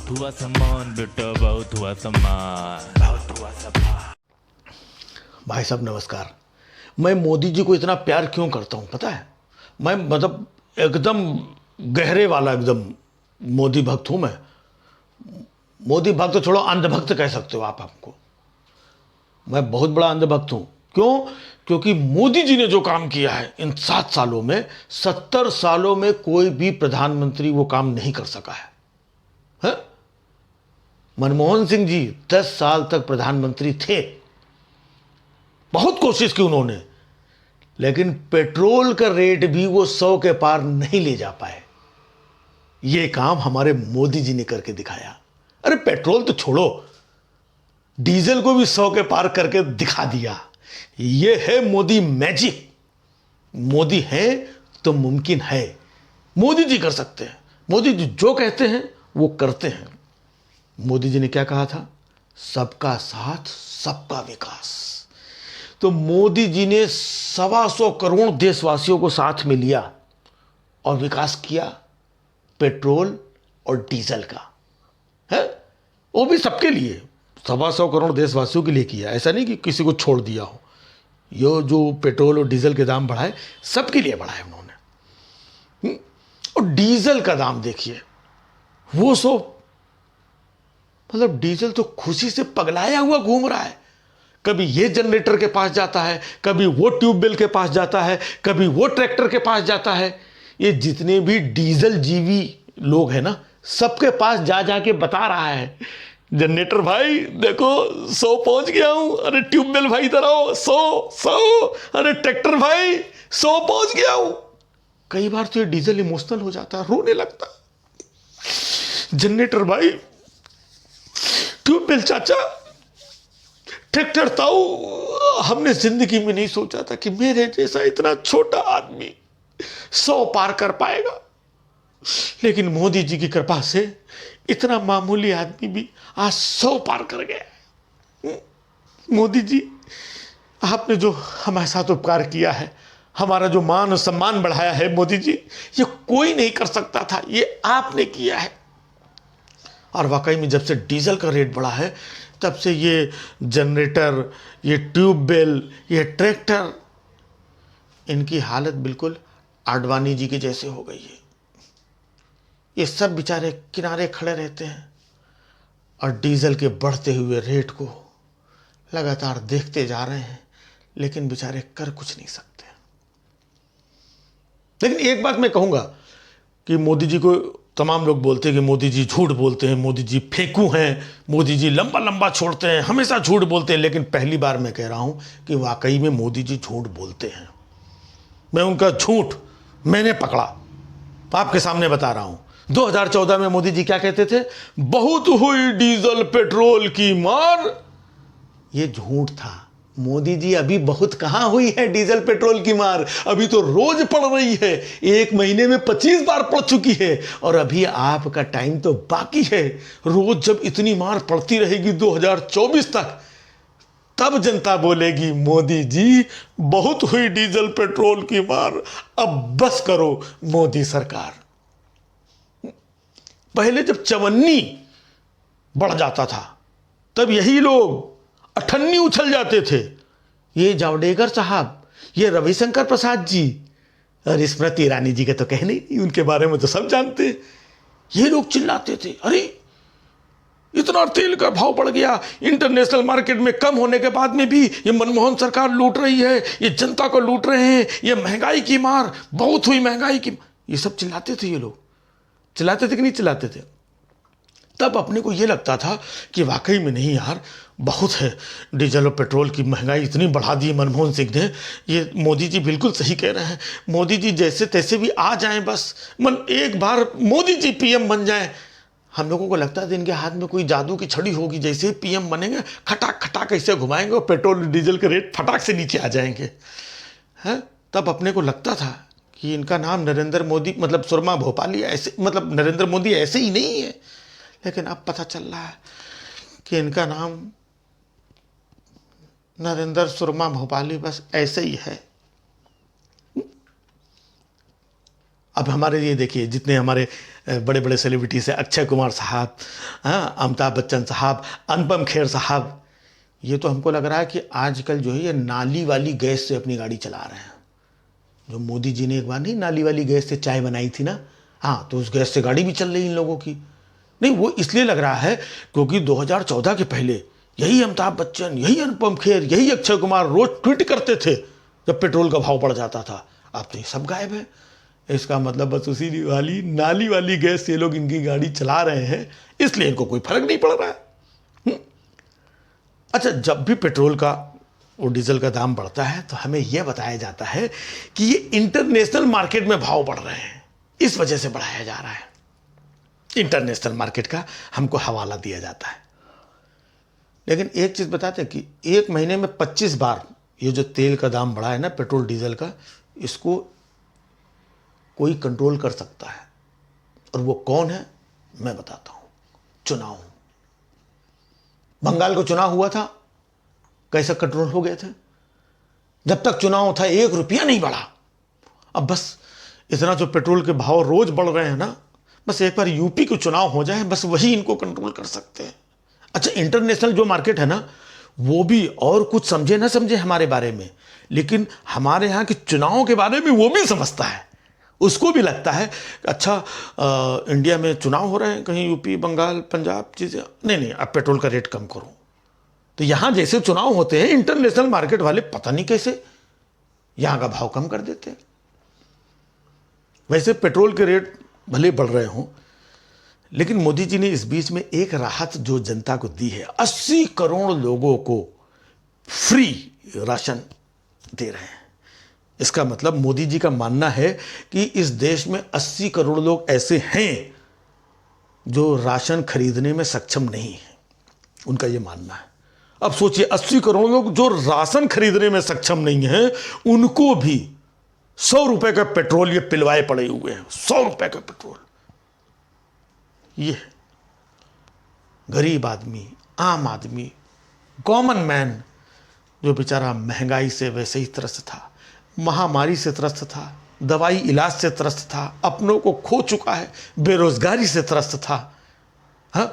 बहुत हुआ सामान बेटा, बहुत हुआ सामान, बहुत हुआ सामान। भाई साहब नमस्कार। मैं मोदी जी को इतना प्यार क्यों करता हूं पता है? मैं मतलब एकदम गहरे वाला एकदम मोदी भक्त हूं मैं। मोदी भक्त तो छोड़ो, अंधभक्त कह सकते हो आप हमको। मैं बहुत बड़ा अंधभक्त हूं। क्यों? क्योंकि मोदी जी ने जो काम किया है इन 7 सालों में, 70 सालों में कोई भी प्रधानमंत्री वो काम नहीं कर सका है? मनमोहन सिंह जी 10 साल तक प्रधानमंत्री थे, बहुत कोशिश की उन्होंने, लेकिन पेट्रोल का रेट भी वो 100 के पार नहीं ले जा पाए। ये काम हमारे मोदी जी ने करके दिखाया। अरे पेट्रोल तो छोड़ो, डीजल को भी 100 के पार करके दिखा दिया। ये है मोदी मैजिक। मोदी है तो मुमकिन है। मोदी जी कर सकते हैं। मोदी जी जो कहते हैं वो करते हैं। मोदी जी ने क्या कहा था? सबका साथ सबका विकास। तो मोदी जी ने 125 करोड़ देशवासियों को साथ में लिया और विकास किया पेट्रोल और डीजल का, है वो भी सबके लिए। 125 करोड़ देशवासियों के लिए किया, ऐसा नहीं कि किसी को छोड़ दिया हो। ये जो पेट्रोल और डीजल के दाम बढ़ाए, सबके लिए बढ़ाए उन्होंने। और डीजल का दाम देखिए, वो सो मतलब डीजल तो खुशी से पगलाया हुआ घूम रहा है। कभी ये जनरेटर के पास जाता है, कभी वो ट्यूबवेल के पास जाता है, कभी वो ट्रैक्टर के पास जाता है। ये जितने भी डीजल जीवी लोग हैं ना, सबके पास जा जाके बता रहा है, जनरेटर भाई देखो 100 पहुंच गया हूं। अरे ट्यूबवेल भाई इधर आओ, 100 अरे ट्रैक्टर भाई 100 पहुंच गया हूं। कई बार तो ये डीजल इमोशनल हो जाता है, रोने लगता है। जनरेटर भाई, ट्यूबवेल चाचा, ट्रैक्टर ताऊ, हमने जिंदगी में नहीं सोचा था कि मेरे जैसा इतना छोटा आदमी 100 पार कर पाएगा। लेकिन मोदी जी की कृपा से इतना मामूली आदमी भी आज 100 पार कर गया। मोदी जी, आपने जो हमारे साथ उपकार किया है, हमारा जो मान और सम्मान बढ़ाया है, मोदी जी ये कोई नहीं कर सकता था, ये आपने किया है। और वाकई में जब से डीजल का रेट बढ़ा है, तब से ये जनरेटर, ये ट्यूबवेल, ये ट्रैक्टर, इनकी हालत बिल्कुल आडवाणी जी की जैसे हो गई है। ये सब बेचारे किनारे खड़े रहते हैं और डीजल के बढ़ते हुए रेट को लगातार देखते जा रहे हैं, लेकिन बेचारे कर कुछ नहीं सकते। लेकिन एक बात मैं कहूंगा कि मोदी जी को तमाम लोग बोलते हैं कि मोदी जी झूठ बोलते हैं, मोदी जी फेंकू हैं, मोदी जी लंबा लंबा छोड़ते हैं, हमेशा झूठ बोलते हैं। लेकिन पहली बार मैं कह रहा हूं कि वाकई में मोदी जी झूठ बोलते हैं। मैं उनका झूठ मैंने पकड़ा, आपके सामने बता रहा हूं। 2014 में मोदी जी क्या कहते थे? बहुत हुई डीजल पेट्रोल की मार। ये झूठ था। मोदी जी अभी बहुत कहां हुई है डीजल पेट्रोल की मार, अभी तो रोज पड़ रही है। एक महीने में 25 बार पड़ चुकी है और अभी आपका टाइम तो बाकी है। रोज जब इतनी मार पड़ती रहेगी 2024 तक, तब जनता बोलेगी मोदी जी बहुत हुई डीजल पेट्रोल की मार, अब बस करो मोदी सरकार। पहले जब चवन्नी बढ़ जाता था, तब यही लोग अठन्नी उछल जाते थे। ये जावड़ेकर साहब, ये रविशंकर प्रसाद जी और स्मृति ईरानी जी के तो कहने ही नहीं, उनके बारे में तो सब जानते हैं। ये लोग चिल्लाते थे, अरे इतना तेल का भाव बढ़ गया, इंटरनेशनल मार्केट में कम होने के बाद में भी ये मनमोहन सरकार लूट रही है, ये जनता को लूट रहे हैं, ये महंगाई की मार, बहुत हुई महंगाई की। ये सब चिल्लाते थे। ये लोग चिल्लाते थे कि नहीं चिल्लाते थे? तब अपने को ये लगता था कि वाकई में नहीं यार, बहुत है डीजल और पेट्रोल की महंगाई इतनी बढ़ा दी मनमोहन सिंह ने। ये मोदी जी बिल्कुल सही कह रहे हैं। मोदी जी जैसे तैसे भी आ जाएं, बस एक बार मोदी जी पीएम बन जाएं। हम लोगों को लगता था इनके हाथ में कोई जादू की छड़ी होगी, जैसे ही पीएम बनेंगे खटाक खटाक ऐसे घुमाएंगे और पेट्रोल डीजल के रेट फटाक से नीचे आ जाएंगे, हैं? तब अपने को लगता था कि इनका नाम नरेंद्र मोदी, मतलब सुरमा भोपाली, ऐसे मतलब नरेंद्र मोदी ऐसे ही नहीं है। लेकिन अब पता चल रहा है कि इनका नाम नरेंद्र सुरमा भोपाली बस ऐसे ही है। अब हमारे ये देखिए, जितने हमारे बड़े बड़े सेलिब्रिटीज हैं, अक्षय कुमार साहब, हाँ, अमिताभ बच्चन साहब, अनुपम खेर साहब, ये तो हमको लग रहा है कि आजकल जो है ये नाली वाली गैस से अपनी गाड़ी चला रहे हैं। जो मोदी जी ने एक बार नहीं नाली वाली गैस से चाय बनाई थी ना, हाँ, तो उस गैस से गाड़ी भी चल रही इन लोगों की। नहीं, वो इसलिए लग रहा है क्योंकि 2014 के पहले यही अमिताभ बच्चन, यही अनुपम खेर, यही अक्षय कुमार रोज ट्वीट करते थे जब पेट्रोल का भाव बढ़ जाता था। अब तो ये सब गायब है। इसका मतलब बस उसी वाली नाली वाली गैस से लोग इनकी गाड़ी चला रहे हैं, इसलिए इनको कोई फर्क नहीं पड़ रहा है। अच्छा, जब भी पेट्रोल का और डीजल का दाम बढ़ता है तो हमें यह बताया जाता है कि ये इंटरनेशनल मार्केट में भाव बढ़ रहे हैं, इस वजह से बढ़ाया जा रहा है। इंटरनेशनल मार्केट का हमको हवाला दिया जाता है। लेकिन एक चीज बताते हैं कि एक महीने में 25 बार ये जो तेल का दाम बढ़ा है ना, पेट्रोल डीजल का, इसको कोई कंट्रोल कर सकता है, और वो कौन है मैं बताता हूं। चुनाव। बंगाल को चुनाव हुआ था, कैसे कंट्रोल हो गए थे? जब तक चुनाव था 1 रुपया नहीं बढ़ा। अब बस इतना जो पेट्रोल के भाव रोज बढ़ रहे हैं ना, बस एक बार यूपी को चुनाव हो जाए, बस वही इनको कंट्रोल कर सकते हैं। अच्छा, इंटरनेशनल जो मार्केट है ना, वो भी और कुछ समझे ना समझे हमारे बारे में, लेकिन हमारे यहाँ के चुनावों के बारे में वो भी समझता है। उसको भी लगता है अच्छा, इंडिया में चुनाव हो रहे हैं, कहीं यूपी, बंगाल, पंजाब, चीजें नहीं, अब पेट्रोल का रेट कम करो। तो यहां जैसे चुनाव होते हैं, इंटरनेशनल मार्केट वाले पता नहीं कैसे यहां का भाव कम कर देते हैं। वैसे पेट्रोल के रेट भले बढ़ रहे हों, लेकिन मोदी जी ने इस बीच में एक राहत जो जनता को दी है, 80 करोड़ लोगों को फ्री राशन दे रहे हैं। इसका मतलब मोदी जी का मानना है कि इस देश में 80 करोड़ लोग ऐसे हैं जो राशन खरीदने में सक्षम नहीं है, उनका यह मानना है। अब सोचिए, 80 करोड़ लोग जो राशन खरीदने में सक्षम नहीं है, उनको भी 100 रुपए का पेट्रोल ये पिलवाए पड़े हुए हैं। 100 रुपए का पेट्रोल। ये गरीब आदमी, आम आदमी, कॉमन मैन, जो बेचारा महंगाई से वैसे ही त्रस्त था, महामारी से त्रस्त था, दवाई इलाज से त्रस्त था, अपनों को खो चुका है, बेरोजगारी से त्रस्त था, हाँ,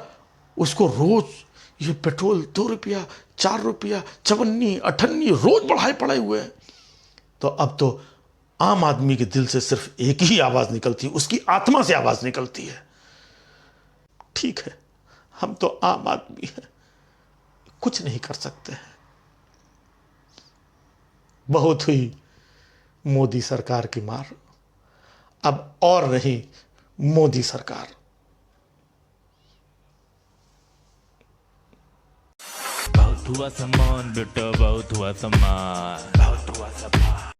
उसको रोज ये पेट्रोल 2 रुपया, 4 रुपया, 54, 58 रोज बढ़ाए पड़े हुए हैं। तो अब तो आम आदमी के दिल से सिर्फ एक ही आवाज निकलती है, उसकी आत्मा से आवाज निकलती है, ठीक है, हम तो आम आदमी हैं, कुछ नहीं कर सकते हैं। बहुत हुई मोदी सरकार की मार, अब और नहीं मोदी सरकार। बहुत हुआ सामान बेटा, बहुत हुआ सामान, बहुत हुआ सामान।